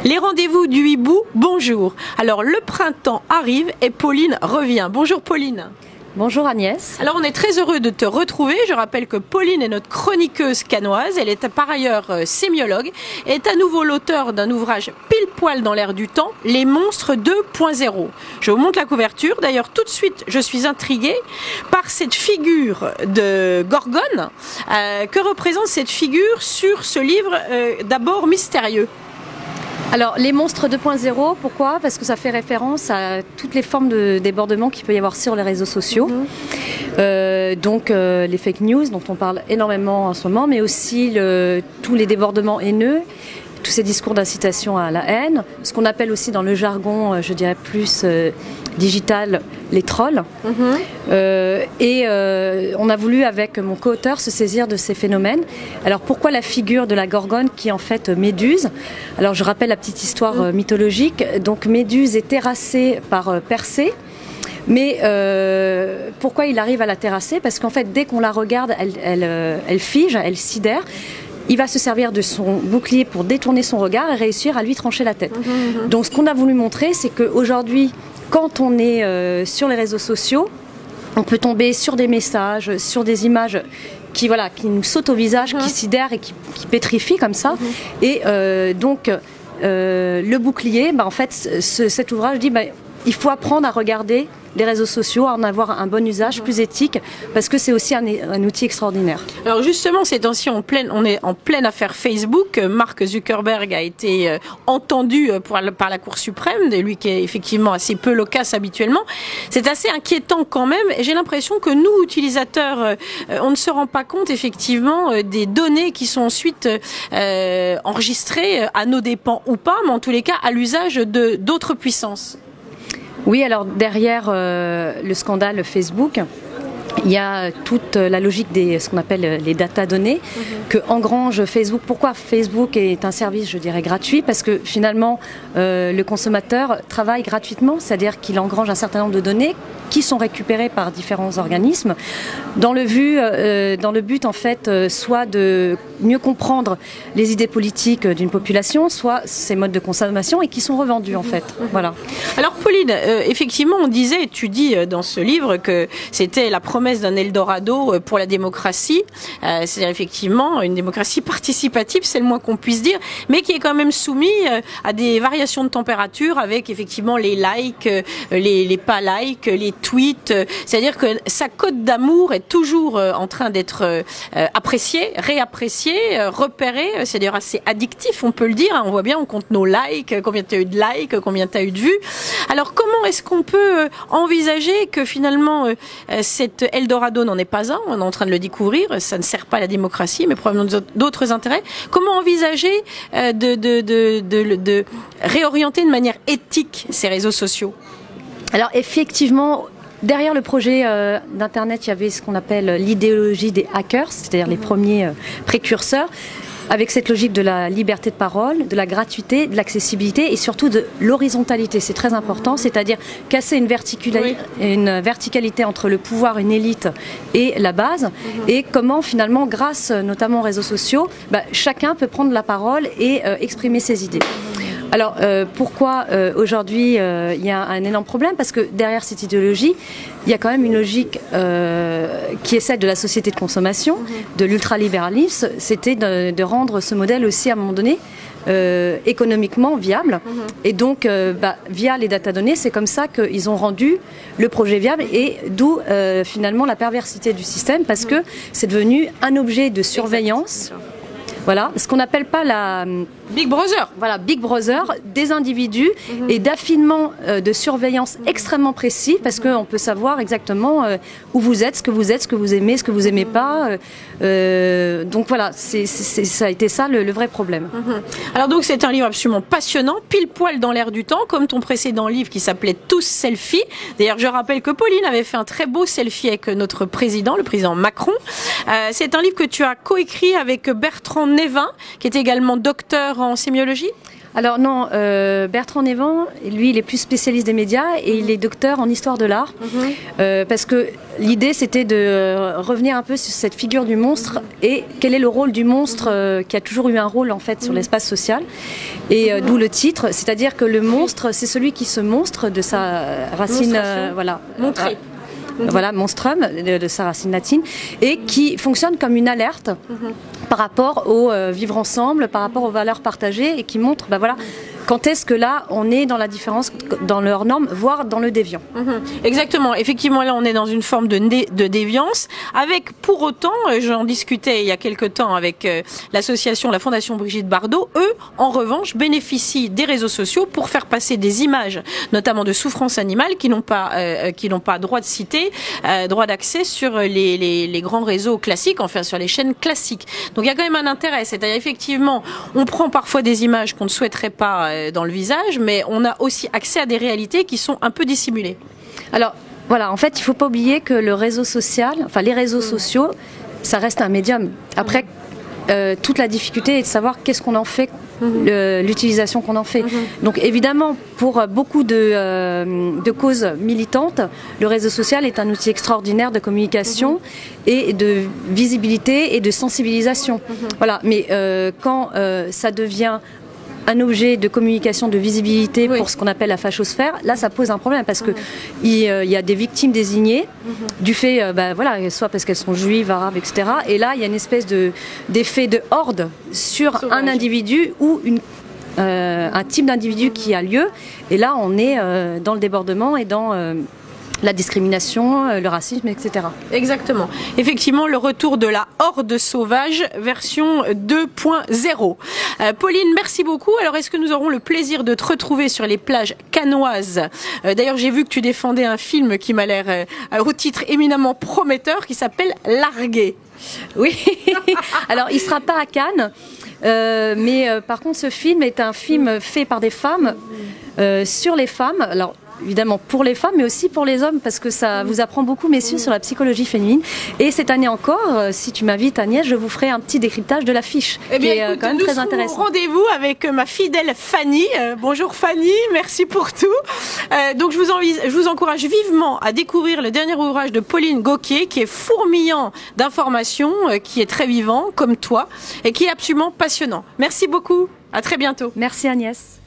Les rendez-vous du hibou, bonjour. Alors le printemps arrive et Pauline revient. Bonjour Pauline. Bonjour Agnès. Alors on est très heureux de te retrouver. Je rappelle que Pauline est notre chroniqueuse cannoise. Elle est par ailleurs sémiologue et est à nouveau l'auteur d'un ouvrage pile poil dans l'air du temps, Les monstres 2.0. Je vous montre la couverture. D'ailleurs tout de suite je suis intriguée par cette figure de Gorgone. Que représente cette figure sur ce livre d'abord mystérieux? Alors, les monstres 2.0, pourquoi? Parce que ça fait référence à toutes les formes de débordement qu'il peut y avoir sur les réseaux sociaux. Donc, les fake news, dont on parle énormément en ce moment, mais aussi tous les débordements haineux, tous ces discours d'incitation à la haine, ce qu'on appelle aussi dans le jargon, je dirais plus digital, les trolls. On a voulu, avec mon co-auteur, se saisir de ces phénomènes. Alors pourquoi la figure de la Gorgone qui est en fait Méduse? Alors je rappelle la petite histoire mythologique. Donc Méduse est terrassée par Persée. Mais pourquoi il arrive à la terrasser? Parce qu'en fait, dès qu'on la regarde, elle fige, elle sidère. Il va se servir de son bouclier pour détourner son regard et réussir à lui trancher la tête. Donc ce qu'on a voulu montrer, c'est qu'aujourd'hui, quand on est sur les réseaux sociaux, on peut tomber sur des messages, sur des images qui nous sautent au visage, qui sidèrent et qui pétrifient comme ça. Et donc, le bouclier, en fait, cet ouvrage dit il faut apprendre à regarder les réseaux sociaux, à en avoir un bon usage, plus éthique, parce que c'est aussi un outil extraordinaire. Alors justement, ces temps-ci, on est en pleine affaire Facebook. Mark Zuckerberg a été entendu par la Cour suprême, de lui qui est effectivement assez peu loquace habituellement. C'est assez inquiétant quand même, et j'ai l'impression que nous, utilisateurs, on ne se rend pas compte effectivement des données qui sont ensuite enregistrées à nos dépens ou pas, mais en tous les cas à l'usage d'autres puissances. Oui, alors derrière le scandale Facebook, il y a toute la logique ce qu'on appelle les data-données que engrange Facebook. Pourquoi Facebook est un service, je dirais, gratuit? Parce que finalement, le consommateur travaille gratuitement, c'est-à-dire qu'il engrange un certain nombre de données qui sont récupérées par différents organismes dans le but en fait soit de mieux comprendre les idées politiques d'une population, soit ses modes de consommation, et qui sont revendus en fait. Voilà. Alors Pauline, effectivement tu dis dans ce livre que c'était la promesse d'un Eldorado pour la démocratie, c'est-à-dire effectivement une démocratie participative, c'est le moins qu'on puisse dire, mais qui est quand même soumis à des variations de température avec effectivement les likes, les pas likes, les tweets, c'est-à-dire que sa cote d'amour est toujours en train d'être appréciée, réappréciée, repérée, c'est-à-dire assez addictif, on peut le dire, on voit bien, on compte nos likes, combien tu as eu de likes, combien tu as eu de vues. Alors comment est-ce qu'on peut envisager que finalement cet Eldorado n'en est pas un, on est en train de le découvrir, ça ne sert pas à la démocratie, mais probablement d'autres intérêts. Comment envisager de réorienter de manière éthique ces réseaux sociaux? Alors effectivement, derrière le projet d'Internet, il y avait ce qu'on appelle l'idéologie des hackers, c'est-à-dire les premiers précurseurs, avec cette logique de la liberté de parole, de la gratuité, de l'accessibilité et surtout de l'horizontalité. C'est très important, c'est-à-dire casser une verticalité entre le pouvoir, une élite et la base, et comment finalement, grâce notamment aux réseaux sociaux, chacun peut prendre la parole et exprimer ses idées. Alors pourquoi aujourd'hui il y a un énorme problème? Parce que derrière cette idéologie, il y a quand même une logique qui est celle de la société de consommation, de l'ultralibéralisme. C'était de rendre ce modèle aussi à un moment donné économiquement viable. Et donc via les data-données, c'est comme ça qu'ils ont rendu le projet viable, et d'où finalement la perversité du système, parce que c'est devenu un objet de surveillance. Voilà, ce qu'on n'appelle pas la Big Brother. Voilà, Big Brother, des individus et d'affinement de surveillance extrêmement précis, parce qu'on peut savoir exactement où vous êtes, ce que vous aimez, ce que vous aimez pas. Donc voilà, ça a été ça le vrai problème. Alors donc c'est un livre absolument passionnant, pile poil dans l'air du temps, comme ton précédent livre qui s'appelait Tous Selfie. D'ailleurs je rappelle que Pauline avait fait un très beau selfie avec notre président, le président Macron. C'est un livre que tu as coécrit avec Bertrand Nevin, qui est également docteur en sémiologie. Alors non, Bertrand Névan, lui, il est plus spécialiste des médias et il est docteur en histoire de l'art. Parce que l'idée, c'était de revenir un peu sur cette figure du monstre et quel est le rôle du monstre qui a toujours eu un rôle en fait sur l'espace social. Et d'où le titre, c'est-à-dire que le monstre, c'est celui qui se monstre de sa racine, voilà. Montrer. Voilà, monstrum, de sa racine latine, et qui fonctionne comme une alerte par rapport au vivre ensemble, par rapport aux valeurs partagées, et qui montre, bah voilà, quand est-ce que là, on est dans la différence, dans leurs normes, voire dans le déviant. Exactement. Effectivement, là, on est dans une forme de déviance, avec pour autant, j'en discutais il y a quelque temps avec l'association, la Fondation Brigitte Bardot, eux, en revanche, bénéficient des réseaux sociaux pour faire passer des images, notamment de souffrance animale, qui n'ont pas droit de citer, droit d'accès sur les grands réseaux classiques, enfin sur les chaînes classiques. Donc il y a quand même un intérêt, c'est-à-dire effectivement, on prend parfois des images qu'on ne souhaiterait pas dans le visage, mais on a aussi accès à des réalités qui sont un peu dissimulées. Alors voilà, en fait, il ne faut pas oublier que le réseau social, enfin les réseaux sociaux, ça reste un médium. Après, toute la difficulté est de savoir qu'est-ce qu'on en fait, l'utilisation qu'on en fait. Donc évidemment, pour beaucoup de causes militantes, le réseau social est un outil extraordinaire de communication et de visibilité et de sensibilisation. Voilà. Mais quand ça devient un objet de communication, de visibilité pour ce qu'on appelle la fachosphère, là ça pose un problème parce que il y a des victimes désignées du fait, voilà, soit parce qu'elles sont juives, arabes, etc. Et là il y a une espèce d'effet de horde sur un individu ou un type d'individu qui a lieu. Et là on est dans le débordement et dans la discrimination, le racisme, etc. Exactement. Effectivement, le retour de la horde sauvage version 2.0. Pauline, merci beaucoup. Alors, est-ce que nous aurons le plaisir de te retrouver sur les plages cannoises? D'ailleurs, j'ai vu que tu défendais un film qui m'a l'air au titre éminemment prometteur, qui s'appelle Largué. Oui. Alors, il sera pas à Cannes. Mais par contre, ce film est un film fait par des femmes sur les femmes. Alors, évidemment pour les femmes, mais aussi pour les hommes, parce que ça vous apprend beaucoup, messieurs, sur la psychologie féminine. Et cette année encore, si tu m'invites, Agnès, je vous ferai un petit décryptage de l'affiche, qui est quand même très intéressant. Rendez-vous avec ma fidèle Fanny. Bonjour Fanny, merci pour tout. Donc je vous encourage vivement à découvrir le dernier ouvrage de Pauline Gauquier, qui est fourmillant d'informations, qui est très vivant, comme toi, et qui est absolument passionnant. Merci beaucoup, à très bientôt. Merci Agnès.